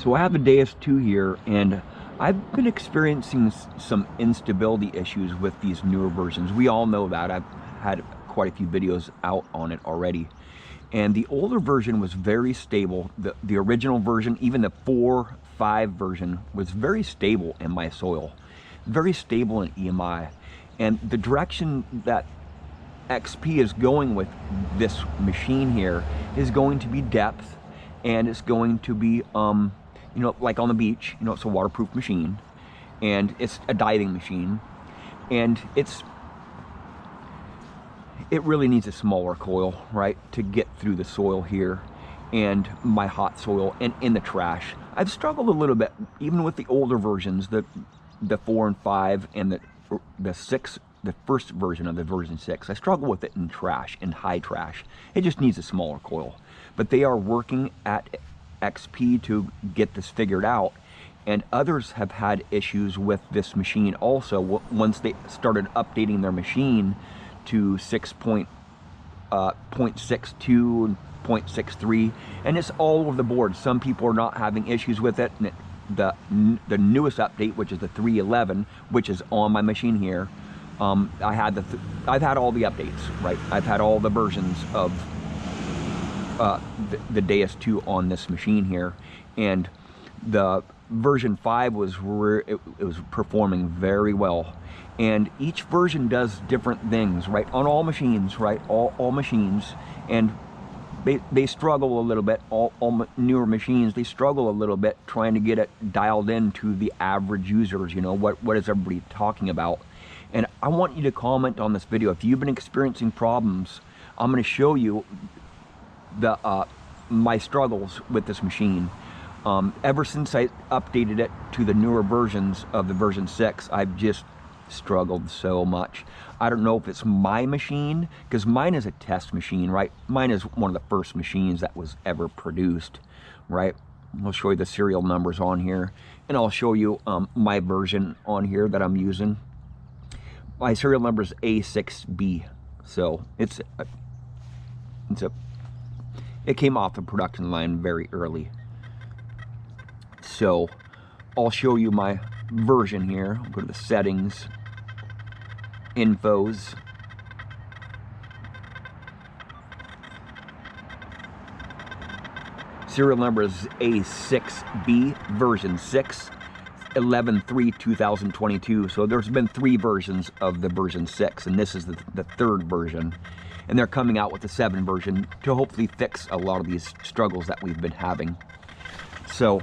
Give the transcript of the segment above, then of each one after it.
So I have a Deus 2 here, and I've been experiencing some instability issues with these newer versions. We all know that. I've had quite a few videos out on it already. And the older version was very stable. The original version, even the 4.5 version, was very stable in my soil. Very stable in EMI. And the direction that XP is going with this machine here is going to be depth, and it's going to be you know, like on the beach, you know, it's a waterproof machine, and it's a diving machine, and it really needs a smaller coil, right, to get through the soil here and my hot soil and in the trash. I've struggled a little bit even with the older versions, the 4 and 5 and the 6, the first version of the version 6. I struggle with it in trash, in high trash. It just needs a smaller coil. But they are working at XP to get this figured out, and others have had issues with this machine also once they started updating their machine to 6.62 and 0.63, and it's all over the board. Some people are not having issues with it, and the newest update, which is the 3.11, which is on my machine here, I've had all the updates, right? I've had all the versions of the Deus 2 on this machine here, and the version 5 was where it was performing very well. And each version does different things, right, on all machines, right, all machines, and they struggle a little bit. All newer machines, they struggle a little bit trying to get it dialed in to the average users. You know, what is everybody talking about? And I want you to comment on this video if you've been experiencing problems. I'm going to show you my struggles with this machine. Ever since I updated it to the newer versions of the version 6, I've just struggled so much. I don't know if it's my machine, because mine is a test machine, right? Mine is one of the first machines that was ever produced, right? I'll show you the serial numbers on here, and I'll show you my version on here that I'm using. My serial number is A6B, so it came off the production line very early. So I'll show you my version here. I'll go to the settings, infos, serial number is A6B, version 6, 11/3/2022. So there's been 3 versions of the version 6, and this is the 3rd version. And they're coming out with the 7 version to hopefully fix a lot of these struggles that we've been having. So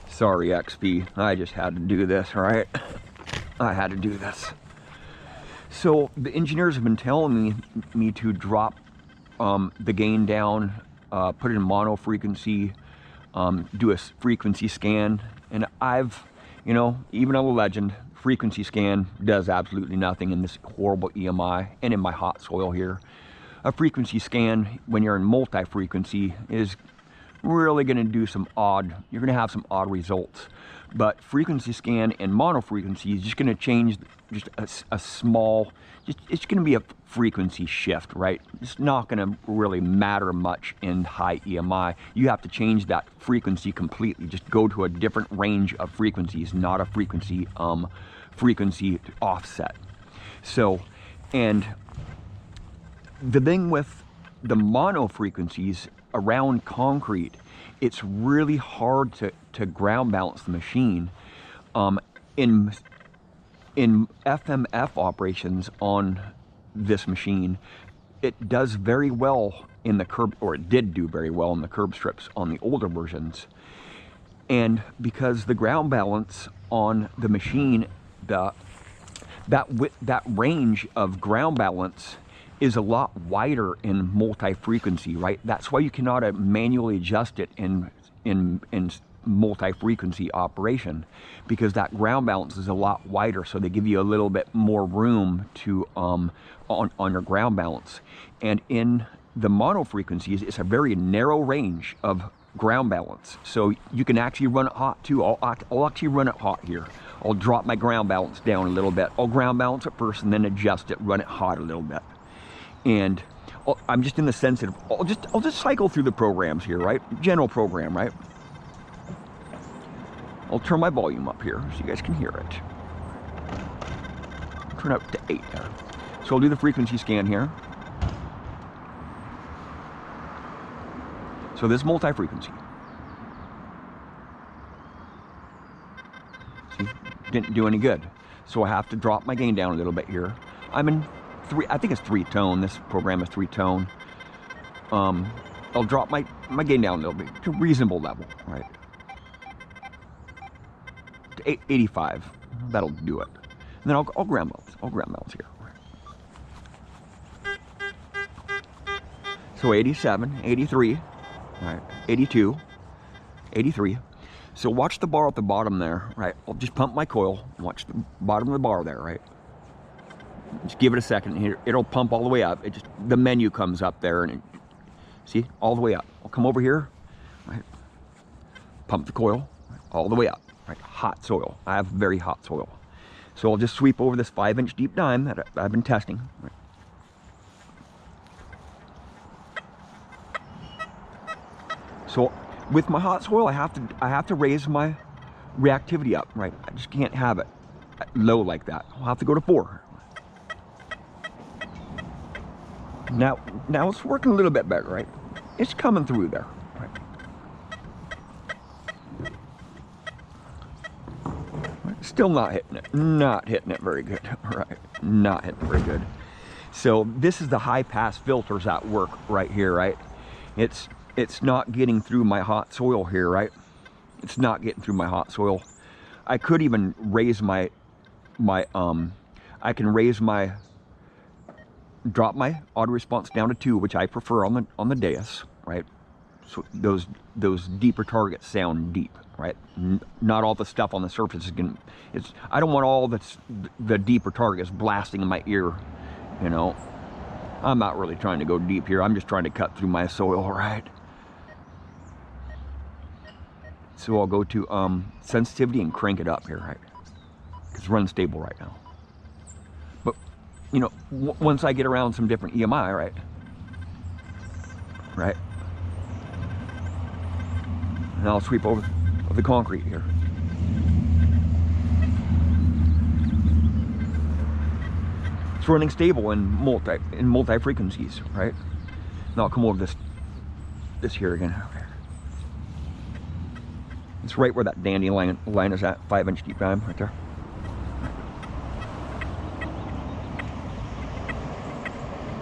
sorry, XP, I just had to do this, right? I had to do this. So the engineers have been telling me to drop the gain down, put it in mono frequency, do a frequency scan, and I've, you know, even on the Legend, frequency scan does absolutely nothing in this horrible EMI and in my hot soil here. A frequency scan, when you're in multi-frequency, is really going to do some odd, you're going to have some odd results. But frequency scan and mono frequency is just going to change just a small, it's going to be a frequency shift, right? It's not going to really matter much in high EMI. You have to change that frequency completely. Just go to a different range of frequencies, not a frequency offset. So, and the thing with the mono frequencies around concrete, it's really hard to ground balance the machine. In FMF operations on this machine, it does very well in the curb, or it did do very well in the curb strips on the older versions. And because the ground balance on the machine, that range of ground balance is a lot wider in multi-frequency, right? That's why you cannot manually adjust it in multi-frequency operation, because that ground balance is a lot wider, so they give you a little bit more room to on your ground balance. And in the mono frequencies, it's a very narrow range of ground balance, so you can actually run it hot too. I'll actually run it hot here. I'll drop my ground balance down a little bit. I'll ground balance it first and then adjust it, run it hot a little bit. And I'm just in the sensitive. I'll just cycle through the programs here, right? General program, right? I'll turn my volume up here so you guys can hear it. Turn up to 8 there. So I'll do the frequency scan here. So this is multi-frequency. See, didn't do any good. So I have to drop my gain down a little bit here. I'm in I think it's 3-tone. This program is 3-tone. I'll drop my gain down a little bit to a reasonable level, right? To 85. That'll do it. And then I'll ground balance. I'll ground balance here. So 87, 83, right? 82, 83. So watch the bar at the bottom there, right? I'll just pump my coil. Watch the bottom of the bar there, right? Just give it a second here. It'll pump all the way up. It just, the menu comes up there and see, all the way up. I'll come over here, right? Pump the coil right, all the way up, right? Hot soil. I have very hot soil. So I'll just sweep over this 5-inch deep dime that I've been testing, right? So with my hot soil, I have to raise my reactivity up, right? I just can't have it low like that. I'll have to go to 4. Now it's working a little bit better, right? It's coming through there, right? Still not hitting it. Not hitting it very good, right? Not hitting it very good. So this is the high pass filters at work right here, right? It's not getting through my hot soil here, right? It's not getting through my hot soil. I could even raise drop my auto response down to 2, which I prefer on the Deus, right? So those deeper targets sound deep, right? Not all the stuff on the surface is gonna. I don't want all the deeper targets blasting in my ear, you know. I'm not really trying to go deep here. I'm just trying to cut through my soil, right? So I'll go to sensitivity and crank it up here, right? It's running stable right now. But you know, once I get around some different EMI, right? Right. And I'll sweep over the concrete here. It's running stable in multi frequencies, right? Now I'll come over this here again. Okay. It's right where that dandy line is at, 5-inch deep dime right there.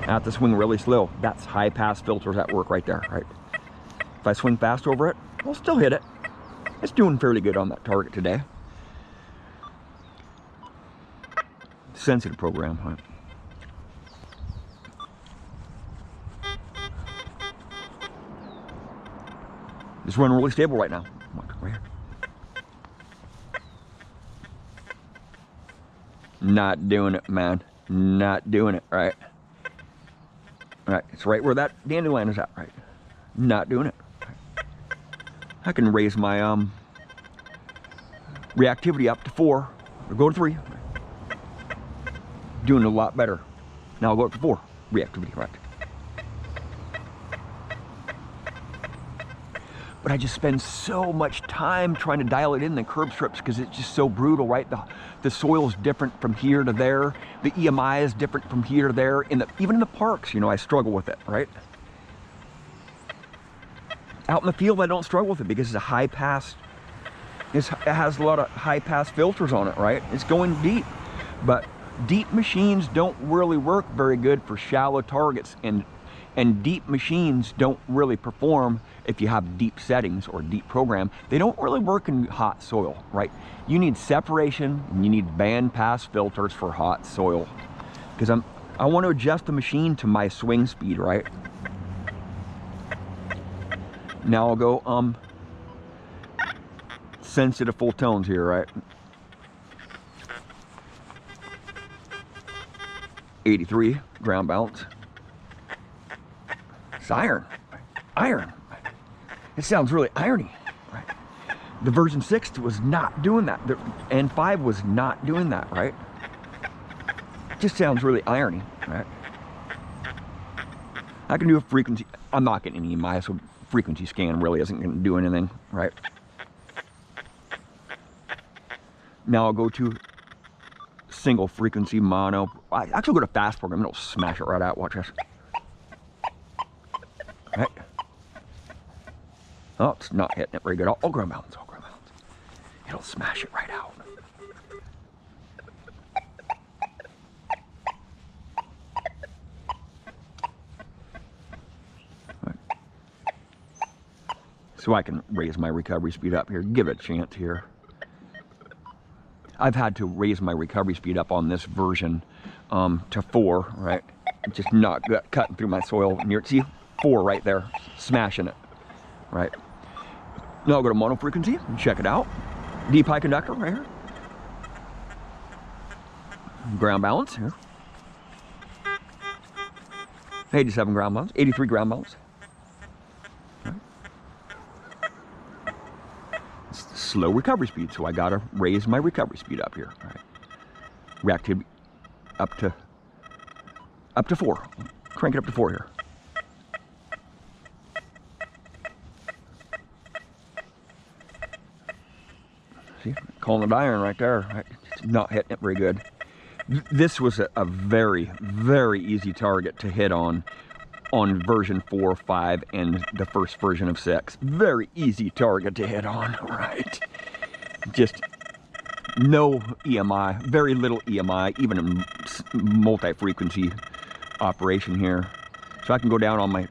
I have to swing really slow. That's high pass filters at work right there, right? If I swing fast over it, I'll still hit it. It's doing fairly good on that target today. Sensitive program, huh? It's running really stable right now. Right here. Not doing it, man. Not doing it, right? Right, it's right where that dandelion is at, right? Not doing it. Right. I can raise my reactivity up to 4 or go to 3. Right. Doing a lot better. Now I'll go up to 4 reactivity, right? But I just spend so much time trying to dial it in the curb strips because it's just so brutal, right? The soil is different from here to there. The EMI is different from here to there. Even in the parks, you know, I struggle with it, right? Out in the field, I don't struggle with it because it's a high pass. It has a lot of high pass filters on it, right? It's going deep. But deep machines don't really work very good for shallow targets, and deep machines don't really perform if you have deep settings or deep program. They don't really work in hot soil, right? You need separation and you need band pass filters for hot soil, because I want to adjust the machine to my swing speed, right? Now I'll go sensitive full tones here, right? 83 ground balance. It's iron. It sounds really irony, right? The version 6 was not doing that. The N5 was not doing that, right? It just sounds really irony, right? I can do a frequency. I'm not getting any EMI, so frequency scan really isn't going to do anything, right? Now I'll go to single frequency mono. I actually go to fast program. It'll smash it right out. Watch this. Right. Oh, it's not hitting it very good. I'll ground balance. I'll ground balance. It'll smash it right out. Right. So I can raise my recovery speed up here. Give it a chance here. I've had to raise my recovery speed up on this version to 4, right? Just not cutting through my soil near. See, 4 right there, smashing it, right? Now I'll go to mono frequency and check it out. Deep high conductor right here. Ground balance here. 87 ground balance, 83 ground balance. Right. It's slow recovery speed, so I gotta raise my recovery speed up here. Right. Reactivity up to 4. Crank it up to 4 here. See, calling the iron right there. Right? It's not hitting it very good. This was a very, very easy target to hit on version 4, 5, and the first version of 6. Very easy target to hit on, right? Just no EMI, very little EMI, even in multi-frequency operation here. So I can go down on my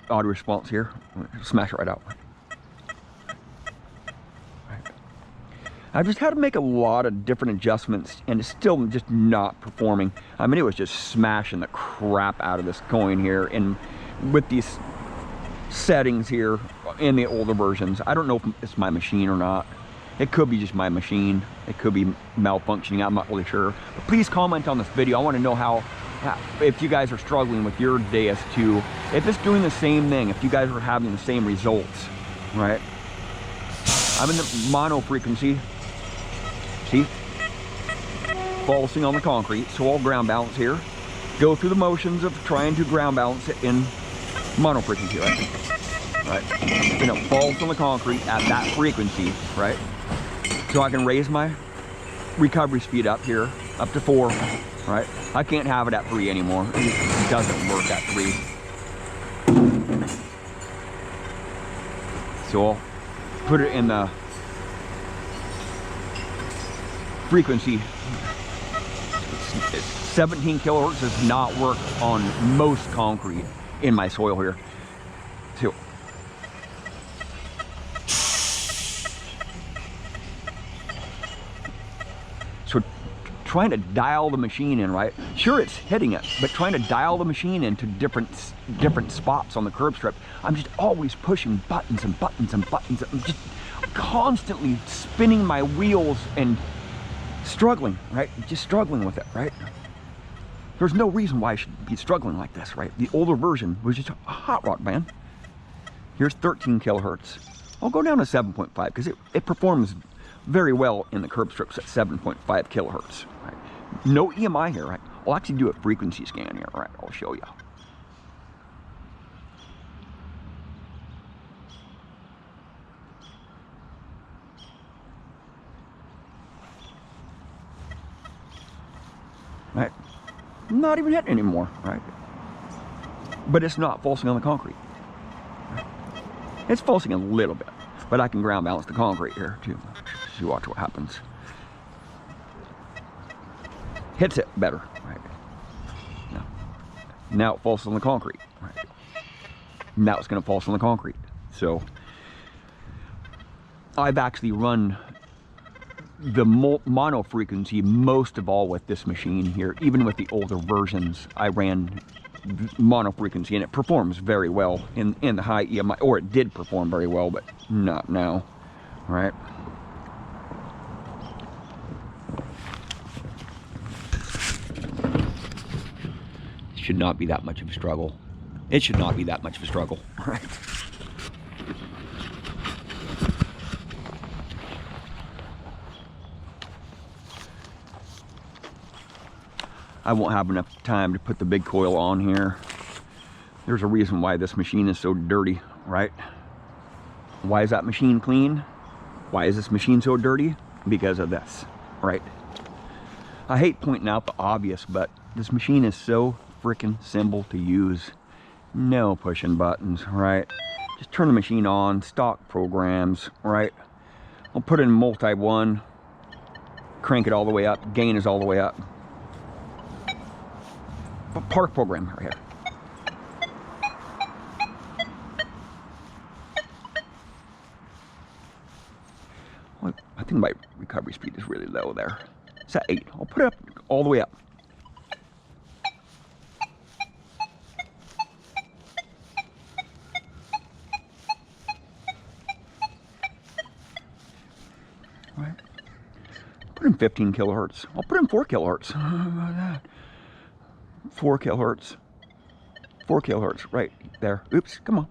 auto response here, smash it right out. I've just had to make a lot of different adjustments, and it's still just not performing. I mean, it was just smashing the crap out of this coin here, and with these settings here in the older versions, I don't know if it's my machine or not. It could be just my machine. It could be malfunctioning. I'm not really sure. But please comment on this video. I want to know how if you guys are struggling with your DS2, if it's doing the same thing, if you guys are having the same results, right? I'm in the mono frequency. See, pulsing on the concrete, so I'll ground balance here. Go through the motions of trying to ground balance it in mono frequency, right? Right. You know, pulse on the concrete at that frequency, right? So I can raise my recovery speed up here, up to 4, right? I can't have it at 3 anymore. It doesn't work at 3. So I'll put it in the frequency. 17 kilohertz does not work on most concrete in my soil here. So trying to dial the machine in, right? Sure, it's hitting it, but trying to dial the machine into different spots on the curb strip, I'm just always pushing buttons and buttons and buttons. I'm just constantly spinning my wheels and struggling, right? Just struggling with it, right? There's no reason why I should be struggling like this, right? The older version was just a hot rod, man. Here's 13 kilohertz. I'll go down to 7.5 because it performs very well in the curb strips at 7.5 kilohertz. Right? No EMI here, right? I'll actually do a frequency scan here, right? I'll show you. Right? Not even hitting anymore, right? But it's not pulsing on the concrete. Right? It's pulsing a little bit, but I can ground balance the concrete here too. So you watch what happens. Hits it better, right? Now it pulses on the concrete, right? Now it's going to pulse on the concrete. So I've actually run the mono frequency most of all with this machine here. Even with the older versions, I ran mono frequency and it performs very well in the high EMI, or it did perform very well, but not now, right? It should not be that much of a struggle. It should not be that much of a struggle, right? I won't have enough time to put the big coil on here. There's a reason why this machine is so dirty, right? Why is that machine clean? Why is this machine so dirty? Because of this, right? I hate pointing out the obvious, but this machine is so freaking simple to use. No pushing buttons, right? Just turn the machine on, stock programs, right? I'll put in multi 1, crank it all the way up, gain is all the way up. But park program right here. Well, I think my recovery speed is really low there. It's at 8. I'll put it up all the way up. Right. Put in 15 kilohertz. I'll put in 4 kilohertz. How about that? 4 kilohertz. 4 kilohertz. Right there. Oops. Come on.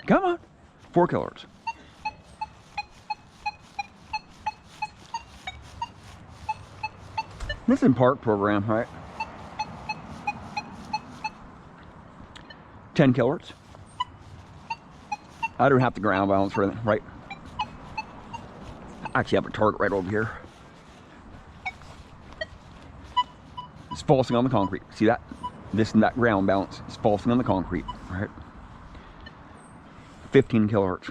Come on. 4 kilohertz. This is in park program, right? 10 kilohertz. I don't have to ground balance for it, right? I actually have a target right over here. It's falsing on the concrete. See that? This and that ground balance is falsing on the concrete, right? 15 kilohertz.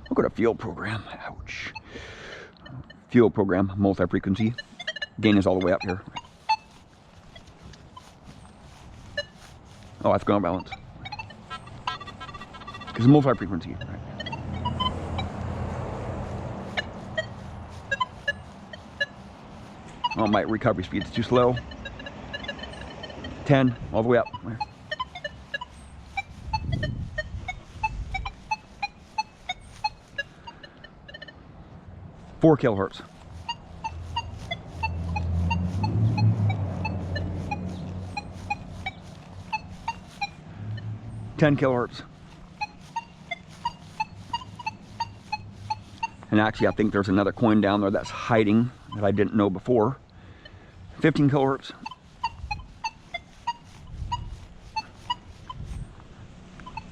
I'll go to field program. Ouch. Field program, multi-frequency. Gain is all the way up here. Oh, that's ground balance. It's multi-frequency, right? Oh, my recovery speed is too slow. 10, all the way up. 4 kilohertz. $10 kilohertz. And actually, I think there's another coin down there that's hiding that I didn't know before. 15 kilohertz.